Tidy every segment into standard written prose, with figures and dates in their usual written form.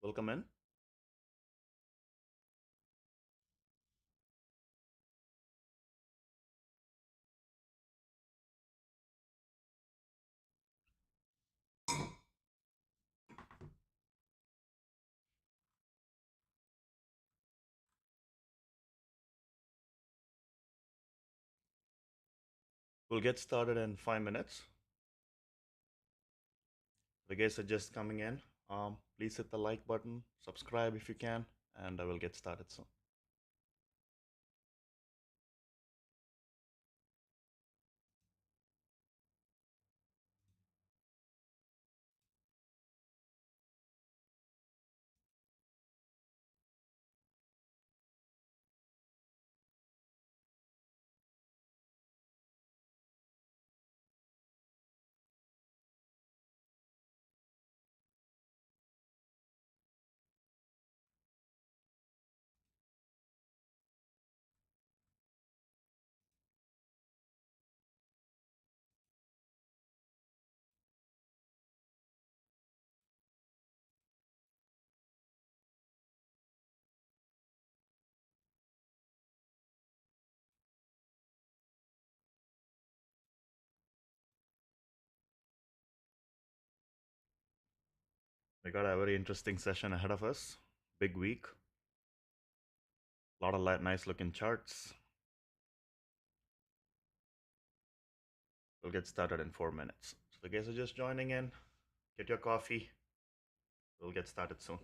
Welcome in. We'll get started in 5 minutes. The guys are just coming in. Please hit the like button, subscribe if you can, and I will get started soon. We got a very interesting session ahead of us. Big week. A lot of nice looking charts. We'll get started in 4 minutes. So the guys are just joining in. Get your coffee. We'll get started soon.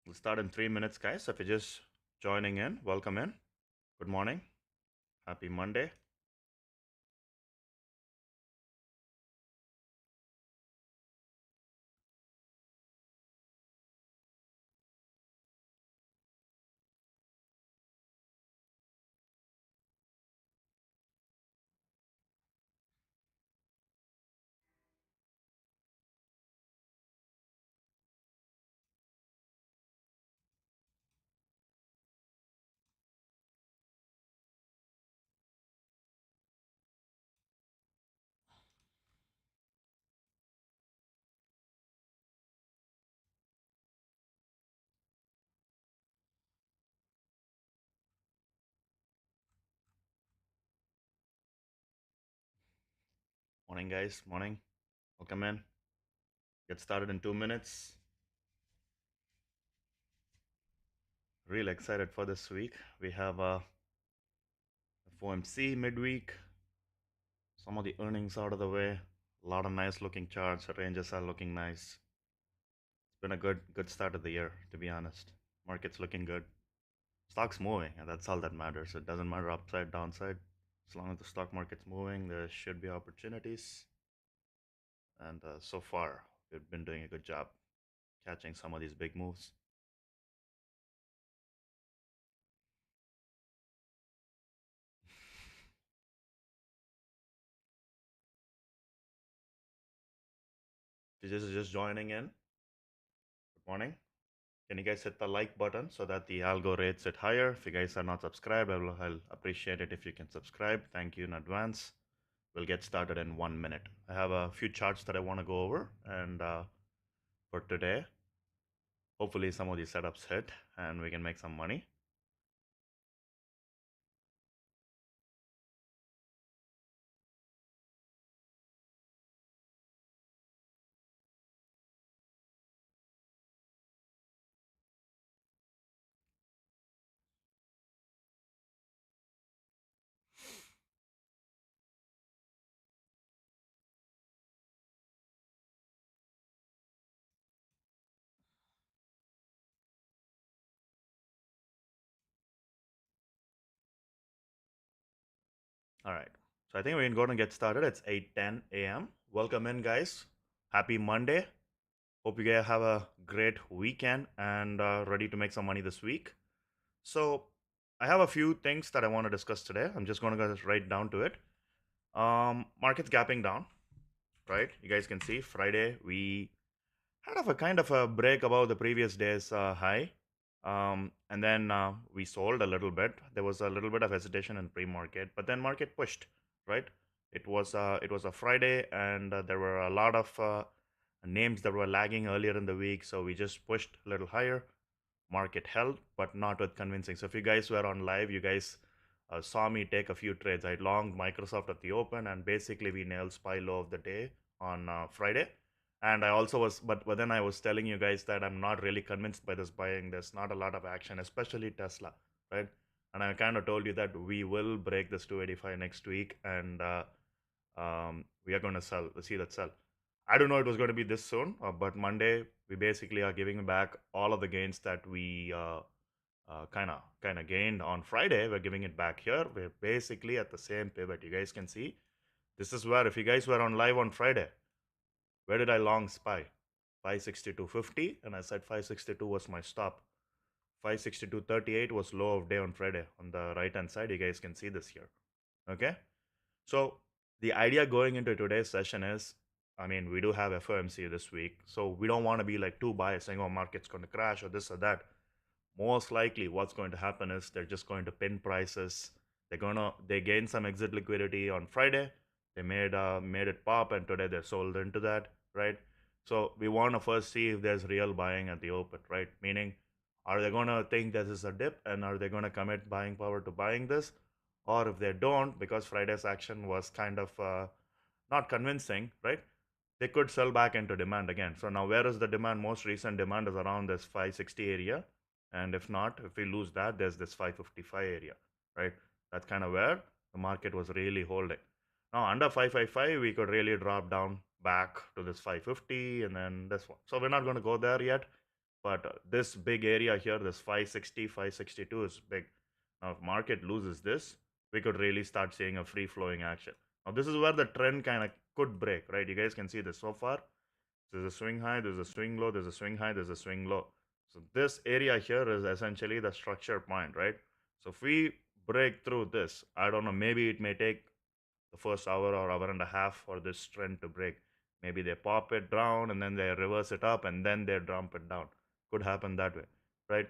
We'll start in 3 minutes, guys. So if you're just joining in, welcome in. Good morning. Happy Monday. Morning, guys. Morning. Welcome in. Get started in 2 minutes. Really excited for this week. We have FOMC midweek. Some of the earnings out of the way. A lot of nice looking charts. Ranges are looking nice. It's been a good start of the year, to be honest. Market's looking good. Stock's moving, and that's all that matters. It doesn't matter upside, downside. As long as the stock market's moving, there should be opportunities. And so far, we've been doing a good job catching some of these big moves. If you're just joining in, good morning. Can you guys hit the like button so that the algo rates it higher? If you guys are not subscribed, I'll appreciate it if you can subscribe. Thank you in advance. We'll get started in 1 minute. I have a few charts that I want to go over, and for today, hopefully some of these setups hit and we can make some money. All right. So I think we're going to get started. It's 8:10 a.m. Welcome in, guys. Happy Monday. Hope you guys have a great weekend and ready to make some money this week. So I have a few things that I want to discuss today. I'm just going to go right down to it. Market's gapping down, right? You guys can see Friday we had of a kind of a break above the previous day's high. And then we sold a little bit. There was a little bit of hesitation in pre-market, but then market pushed, right? It was a Friday, and there were a lot of names that were lagging earlier in the week, so we just pushed a little higher. Market held, but not with convincing. So if you guys were on live, you guys saw me take a few trades. I longed Microsoft at the open, and basically we nailed SPY low of the day on Friday. And I also was, but then I was telling you guys that I'm not really convinced by this buying. There's not a lot of action, especially Tesla, right? And I kind of told you that we will break this 285 next week, and we are going to sell. See that sell. I don't know it was going to be this soon, but Monday we basically are giving back all of the gains that we kind of gained on Friday. We're giving it back here. We're basically at the same pivot. You guys can see this is where, if you guys were on live on Friday, where did I long SPY? 562.50, and I said 562 was my stop. 562.38 was low of day on Friday on the right hand side. You guys can see this here. Okay, so the idea going into today's session is, I mean, we do have FOMC this week, so we don't want to be like too biased saying, oh, market's going to crash or this or that. Most likely what's going to happen is they're just going to pin prices. They gain some exit liquidity on Friday. They made it pop, and today they're sold into that, right? So we want to first see if there's real buying at the open, right? Meaning, are they going to think this is a dip, and are they going to commit buying power to buying this? Or if they don't, because Friday's action was kind of not convincing, right? They could sell back into demand again. So now where is the demand? Most recent demand is around this 560 area. And if not, if we lose that, there's this 555 area, right? That's kind of where the market was really holding. Now under 555, we could really drop down back to this 550 and then this one. So we're not going to go there yet. But this big area here, this 560, 562 is big. Now if market loses this, we could really start seeing a free flowing action. Now this is where the trend kind of could break, right? You guys can see this so far. There's a swing high, there's a swing low, there's a swing high, there's a swing low. So this area here is essentially the structure point, right? So if we break through this, I don't know, maybe it may take the first hour or hour and a half for this trend to break. Maybe they pop it down and then they reverse it up and then they dump it down. Could happen that way, right?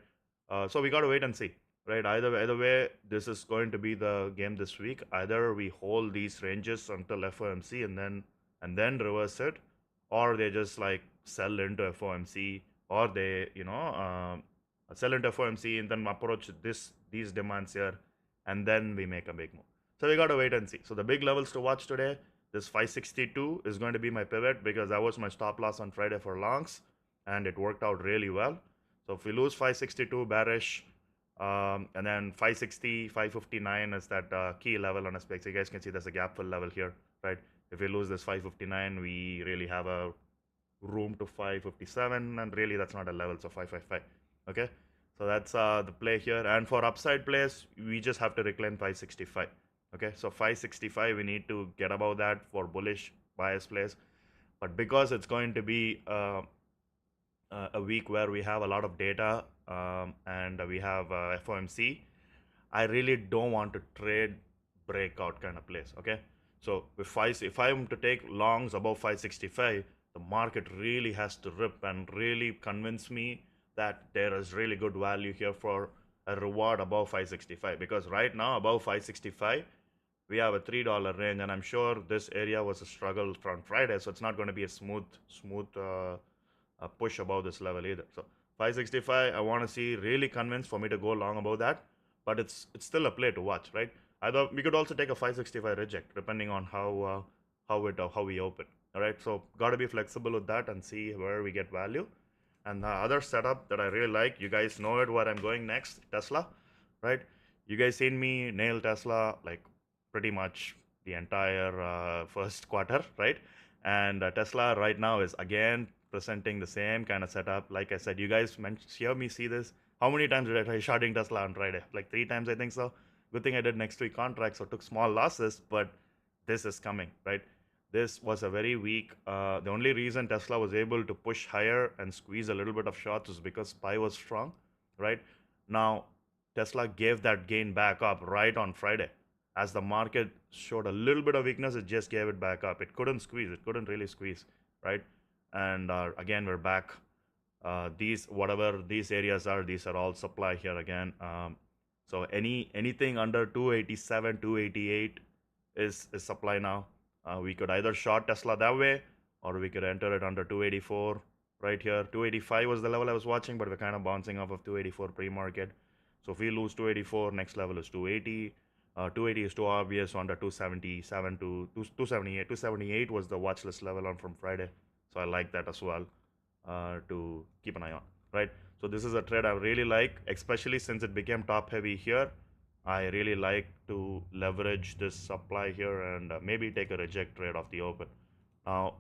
So we got to wait and see, right? Either way, this is going to be the game this week. Either we hold these ranges until FOMC and then reverse it, or they just like sell into FOMC, or they sell into FOMC and then approach these demands here, and then we make a big move. So we got to wait and see. So the big levels to watch today, this 562 is going to be my pivot because that was my stop loss on Friday for longs, and it worked out really well. So if we lose 562 bearish, and then 560, 559 is that key level on a spec. So you guys can see there's a gap fill level here, right? If we lose this 559, we really have a room to 557, and really that's not a level, so 555. Okay, so that's the play here. And for upside plays, we just have to reclaim 565. Okay, so 565, we need to get above that for bullish bias plays. But because it's going to be a week where we have a lot of data, and we have FOMC, I really don't want to trade breakout kind of place. Okay, so if I am to take longs above 565, the market really has to rip and really convince me that there is really good value here for a reward above 565. Because right now above 565, we have a $3 range, and I'm sure this area was a struggle from Friday, so it's not going to be a smooth push above this level either. So 565, I want to see really convinced for me to go long above that, but it's still a play to watch, right? Either we could also take a 565 reject depending on how we open. All right, so got to be flexible with that and see where we get value. And the other setup that I really like, you guys know it where I'm going next, Tesla, right? You guys seen me nail Tesla like pretty much the entire first quarter, right? And Tesla right now is again presenting the same kind of setup. Like I said, you guys hear me see this. How many times did I try shorting Tesla on Friday? Like 3 times, I think so. Good thing I did next week contracts, so took small losses, but this is coming, right? This was a very weak. The only reason Tesla was able to push higher and squeeze a little bit of shots is because SPY was strong, right? Now, Tesla gave that gain back up right on Friday. As the market showed a little bit of weakness, it just gave it back up. It couldn't squeeze. It couldn't really squeeze, right? And again, we're back. These whatever these areas are, these are all supply here again. So anything under 287, 288 is supply now. We could either short Tesla that way, or we could enter it under 284 right here. 285 was the level I was watching, but we're kind of bouncing off of 284 pre-market. So if we lose 284, next level is 280. 280 is too obvious, so under 277 to 278. 278 was the watch list level on from Friday. So I like that as well to keep an eye on, right? So this is a trade I really like, especially since it became top heavy here. I really like to leverage this supply here and maybe take a reject trade off the open. Now,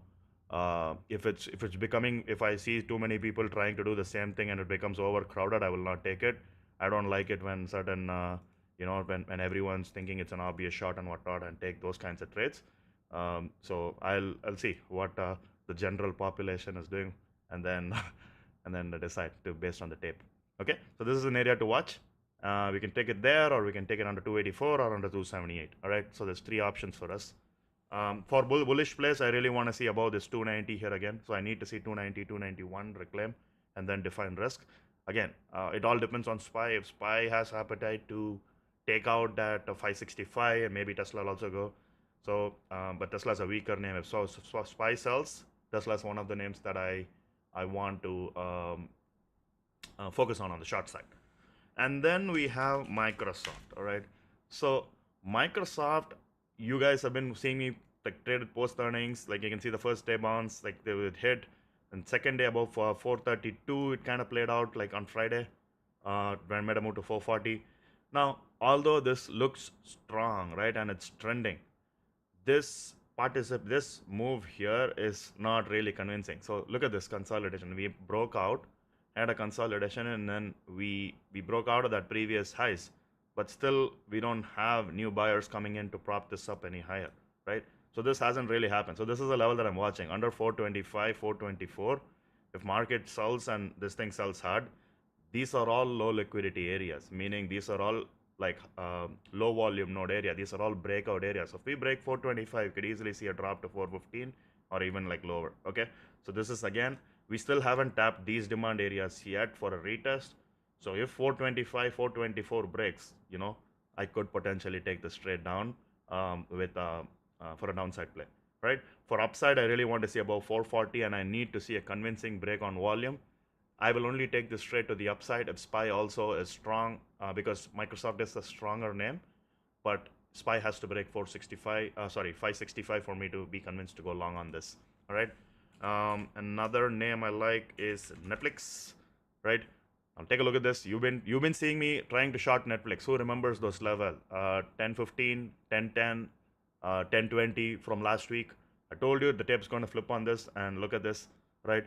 if it's becoming, if I see too many people trying to do the same thing and it becomes overcrowded, I will not take it. I don't like it when certain when everyone's thinking it's an obvious shot and whatnot and take those kinds of trades. So I'll see what the general population is doing and then and then decide to based on the tape. Okay, so this is an area to watch. We can take it there, or we can take it under 284 or under 278. All right, so there's three options for us. For bullish plays, I really want to see above this 290 here again. So I need to see 290, 291 reclaim, and then define risk. Again, it all depends on SPY. If SPY has appetite to take out that 565, and maybe Tesla will also go. So, but Tesla's a weaker name. If SPY sells, Tesla's one of the names that I want to focus on the short side. And then we have Microsoft. All right. So Microsoft, you guys have been seeing me like traded post earnings. Like you can see the first day bounce, like they would hit, and second day above 432. It kind of played out like on Friday, when made a move to 440. Now, although this looks strong, right, and it's trending, this move here is not really convincing. So look at this consolidation. We broke out, had a consolidation, and then we broke out of that previous highs, but still we don't have new buyers coming in to prop this up any higher, right? So this hasn't really happened. So this is the level that I'm watching under 425, 424. If market sells and this thing sells hard, these are all low liquidity areas, meaning these are all like low volume node area. These are all breakout areas. So if we break 425, you could easily see a drop to 415 or even like lower. Okay, so this is again, we still haven't tapped these demand areas yet for a retest. So if 425, 424 breaks, I could potentially take this trade down with for a downside play, right? For upside, I really want to see above 440, and I need to see a convincing break on volume. I will only take this trade to the upside if SPY also is strong, because Microsoft is a stronger name, but SPY has to break 565 for me to be convinced to go long on this. All right. Another name I like is Netflix, right? Take a look at this. You've been seeing me trying to short Netflix. Who remembers those level? 1015, 1010, 1020 from last week. I told you the tape's going to flip on this, and look at this, right?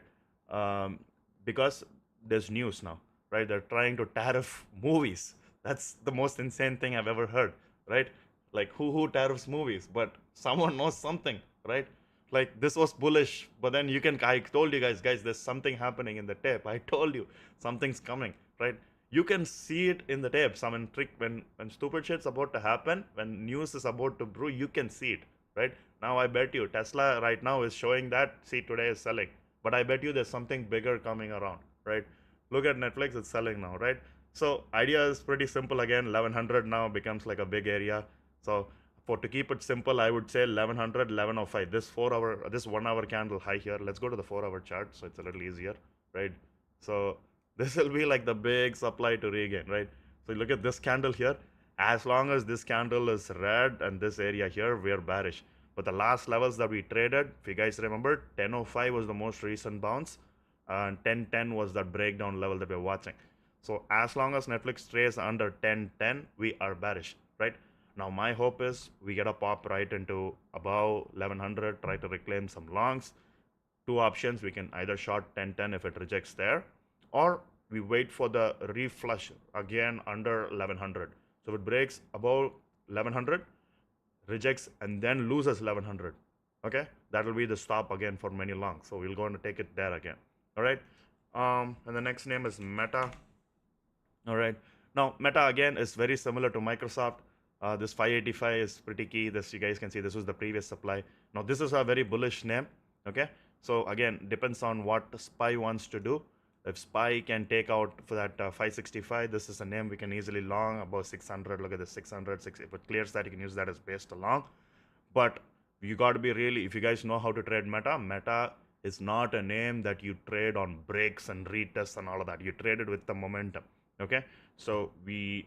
Because there's news now, right? They're trying to tariff movies. That's the most insane thing I've ever heard, right? Like who tariffs movies? But someone knows something, right? Like this was bullish, but then I told you guys, there's something happening in the tape. I told you something's coming, right? You can see it in the tape. Some trick when stupid shit's about to happen, when news is about to brew, you can see it, right? Now I bet you Tesla right now is showing that. See, today is selling, but I bet you there's something bigger coming around, right? Look at Netflix, it's selling now, right? So idea is pretty simple again. 1100 now becomes like a big area. So to keep it simple, I would say 1100, 1105. This 1 hour candle high here. Let's go to the 4 hour chart so it's a little easier, right? So this will be like the big supply to regain, right? So look at this candle here. As long as this candle is red and this area here, we're bearish. But the last levels that we traded, if you guys remember, 1005 was the most recent bounce, and 1010 was that breakdown level that we're watching. So as long as Netflix trades under 1010, we are bearish, right? Now my hope is we get a pop right into above 1100, try to reclaim some longs. Two options: we can either short 1010 if it rejects there, or we wait for the reflush again under 1100. So if it breaks above 1100, rejects, and then loses 1100. Okay, that will be the stop again for many long. So we'll go and take it there again. All right. And the next name is Meta. All right. Now, Meta again is very similar to Microsoft. This 585 is pretty key. This you guys can see this was the previous supply. Now, this is a very bullish name. Okay. So again, depends on what SPY wants to do. If SPY can take out for that 565, this is a name we can easily long about 600. Look at this 600. If it clears that, you can use that as base to long. But you got to be really, if you guys know how to trade Meta is not a name that you trade on breaks and retests and all of that. You trade it with the momentum. Okay, so we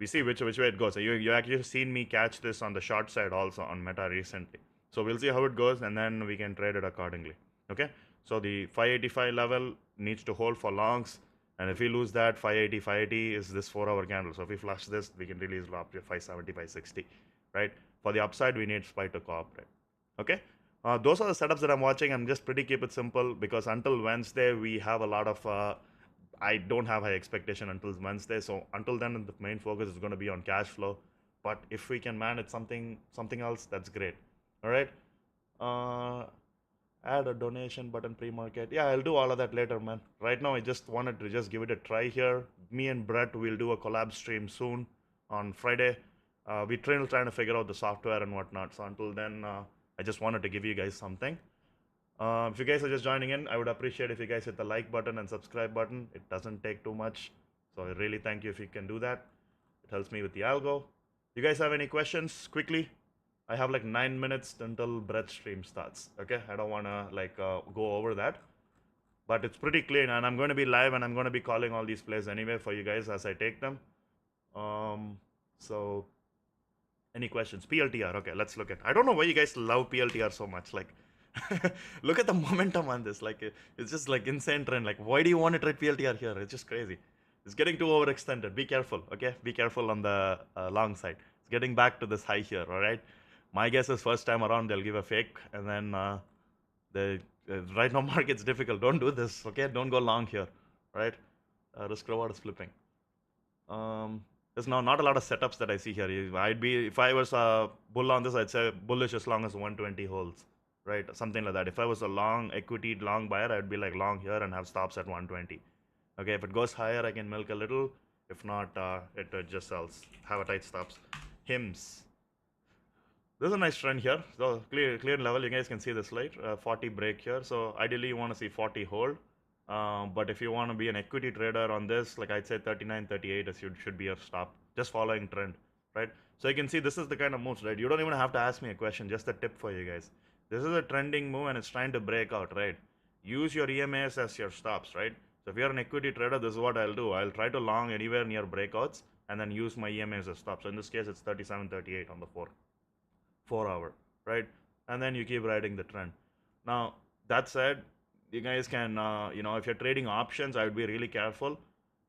see which way it goes. So you actually seen me catch this on the short side also on Meta recently. So we'll see how it goes, and then we can trade it accordingly. Okay, so the 585 level needs to hold for longs, and if we lose that, 580 is this 4-hour candle. So if we flush this, we can release up to 570, 560, right? For the upside, we need SPY to cooperate. Okay, those are the setups that I'm watching. I'm just pretty keep it simple because until Wednesday we have a lot of. I don't have high expectation until Wednesday. So until then, the main focus is going to be on cash flow. But if we can manage something else, that's great. All right. Uh, add a donation button pre-market. Yeah, I'll do all of that later, man. Right now, I just wanted to just give it a try here. Me and Brett will do a collab stream soon on Friday. We're trying to figure out the software and whatnot. So until then, I just wanted to give you guys something. If you guys are just joining in, I would appreciate if you guys hit the like button and subscribe button. It doesn't take too much. So I really thank you if you can do that. It helps me with the algo. You guys have any questions quickly? I have like 9 minutes until Brett's stream starts. Okay, I don't want to go over that. But it's pretty clean, and I'm going to be live, and I'm going to be calling all these plays anyway for you guys as I take them. So any questions? PLTR. Okay, let's look at. I don't know why you guys love PLTR so much. Like, look at the momentum on this. Like, it's just like insane trend. Like, why do you want to trade PLTR here? It's just crazy. It's getting too overextended. Be careful. Okay, be careful on the long side. It's getting back to this high here. All right. My guess is first time around they'll give a fake, and then the right now market's difficult. Don't do this. Okay, don't go long here. Right. Risk reward is flipping. There's now not a lot of setups that I see here. If I was a bull on this, I'd say bullish as long as 120 holds, right? Something like that. If I was a long equity long buyer, I'd be like long here and have stops at 120. Okay, if it goes higher, I can milk a little. If not, it just sells. Have a tight stops. Hymns. There's a nice trend here. So clear level. You guys can see the slide. 40 break here. So ideally, you want to see 40 hold. But if you want to be an equity trader on this, like I'd say 39, 38 should be your stop. Just following trend, right? So you can see this is the kind of moves, right? You don't even have to ask me a question. Just a tip for you guys. This is a trending move and it's trying to break out, right? Use your EMAs as your stops, right? So if you're an equity trader, this is what I'll do. I'll try to long anywhere near breakouts and then use my EMAs as stops. So in this case, it's 37, 38 on the 4-hour, right? And then you keep riding the trend. Now, that said, you guys can, if you're trading options, I would be really careful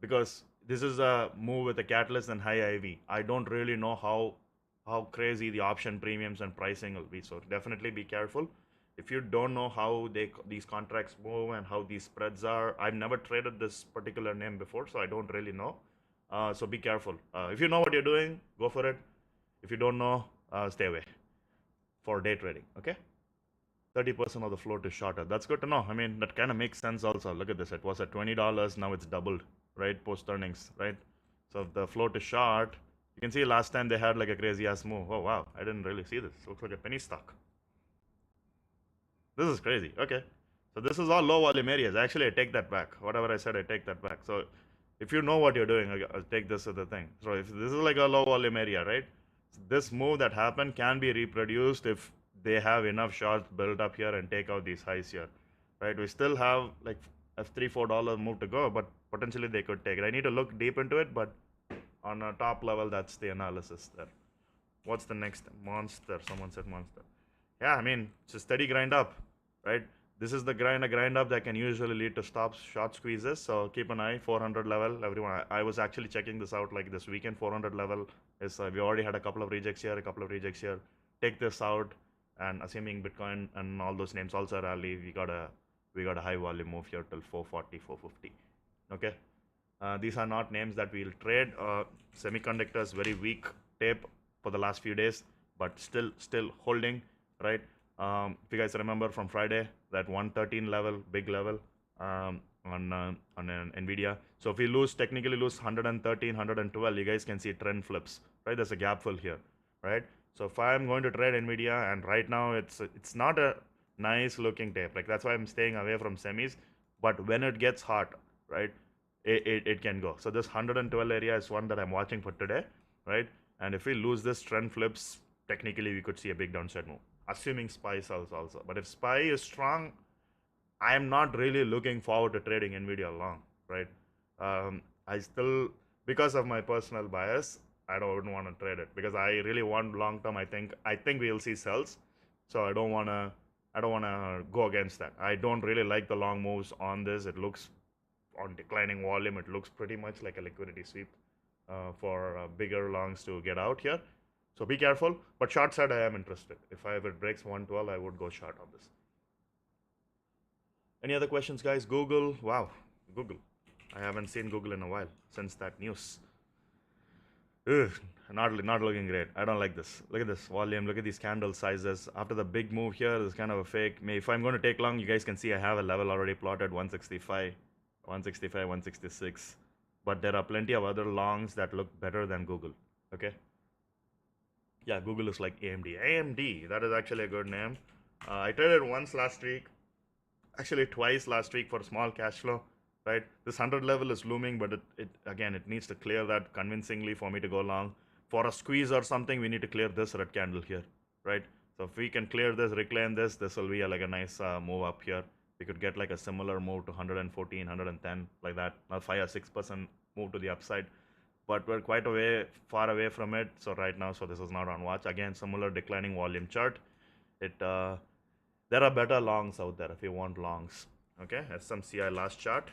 because this is a move with a catalyst and high IV. I don't really know how crazy the option premiums and pricing will be. So definitely be careful. If you don't know how these contracts move and how these spreads are, I've never traded this particular name before, so I don't really know. So be careful. If you know what you're doing, go for it. If you don't know, stay away for day trading. Okay. 30% of the float is shorter. That's good to know. I mean, that kind of makes sense also. Look at this. It was at $20. Now it's doubled, right? Post earnings, right? So if the float is short, you can see last time they had like a crazy ass move. Oh, wow. I didn't really see this. Looks like a penny stock. This is crazy. Okay. So this is all low volume areas. Actually, I take that back. Whatever I said, I take that back. So if you know what you're doing, I'll take this as the thing. So if this is like a low volume area, right? This move that happened can be reproduced if they have enough shorts built up here and take out these highs here, right? We still have like a $3-4 move to go, but potentially they could take it. I need to look deep into it, but on a top level, that's the analysis there. What's the next? Monster. Someone said monster. Yeah, I mean, it's a steady grind up, right? This is the grind up that can usually lead to stops, short squeezes. So keep an eye, 400 level. Everyone, I was actually checking this out like this weekend. 400 level is we already had a couple of rejects here, a couple of rejects here. Take this out, and assuming Bitcoin and all those names also rally, we got a high volume move here till 440, 450. Okay, these are not names that we'll trade. Semiconductors very weak tape for the last few days. but still holding, right? If you guys remember from Friday, that 113 level, big level, on Nvidia. So if we technically lose 113, 112, you guys can see trend flips, right? There's a gap fill here, right? So if I'm going to trade Nvidia, and right now it's not a nice looking tape, like that's why I'm staying away from semis. But when it gets hot, right, it can go. So this 112 area is one that I'm watching for today, right? And if we lose this trend flips, technically we could see a big downside move, assuming SPY sells also. But if SPY is strong, I am not really looking forward to trading Nvidia long, right? I still, because of my personal bias, I don't want to trade it because I really want long term. I think we'll see sells, so I don't wanna go against that. I don't really like the long moves on this. It looks on declining volume. It looks pretty much like a liquidity sweep for bigger longs to get out here. So be careful. But short side, I am interested. If it breaks 112, I would go short on this. Any other questions, guys? Google. Wow, Google. I haven't seen Google in a while since that news. Ugh, not looking great. I don't like this. Look at this volume. Look at these candle sizes. After the big move here, this is kind of a fake. If I'm going to take long, you guys can see I have a level already plotted, 165, 165, 166. But there are plenty of other longs that look better than Google. Okay. Yeah, Google is like AMD. AMD. That is actually a good name. I traded once last week. Actually twice last week for small cash flow, right? This 100 level is looming, but it needs to clear that convincingly for me to go long. For a squeeze or something, we need to clear this red candle here, right? So if we can clear this, reclaim this will be like a nice move up here. We could get like a similar move to 114, 110, like that. Now 5 or 6% move to the upside, but we're quite far away from it. So right now, so this is not on watch. Again, similar declining volume chart. It There are better longs out there if you want longs. Okay, SMCI last chart.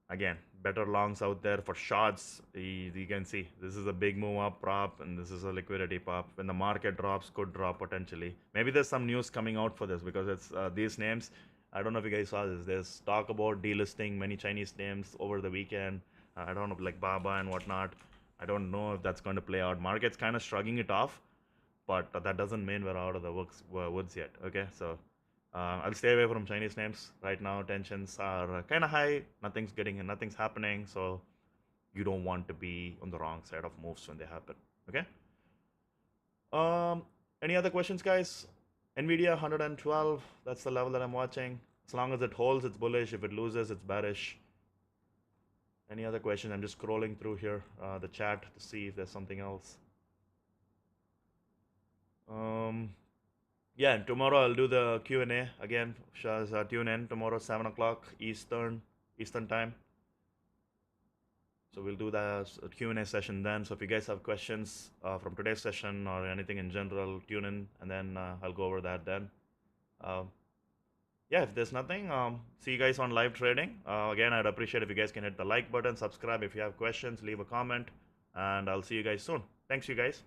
Again, better longs out there for shorts. You can see this is a big move up prop, and this is a liquidity pop. When the market drops, could drop potentially. Maybe there's some news coming out for this because it's these names. I don't know if you guys saw this. There's talk about delisting many Chinese names over the weekend. I don't know, like Baba and whatnot. I don't know if that's going to play out. Market's kind of shrugging it off, but that doesn't mean we're out of the woods yet. Okay, so I'll stay away from Chinese names right now. Tensions are kind of high. Nothing's happening, so you don't want to be on the wrong side of moves when they happen. Okay. Um, any other questions, guys? Nvidia 112. That's the level that I'm watching. As long as it holds, it's bullish. If it loses, it's bearish. Any other questions? I'm just scrolling through here the chat to see if there's something else. Yeah, and tomorrow I'll do the Q&A again. Shaz, tune in tomorrow 7 o'clock Eastern time. So we'll do the Q&A session then. So if you guys have questions from today's session or anything in general, tune in, and then I'll go over that then. Yeah, if there's nothing, see you guys on live trading. Again, I'd appreciate if you guys can hit the like button, subscribe if you have questions, leave a comment, and I'll see you guys soon. Thanks, you guys.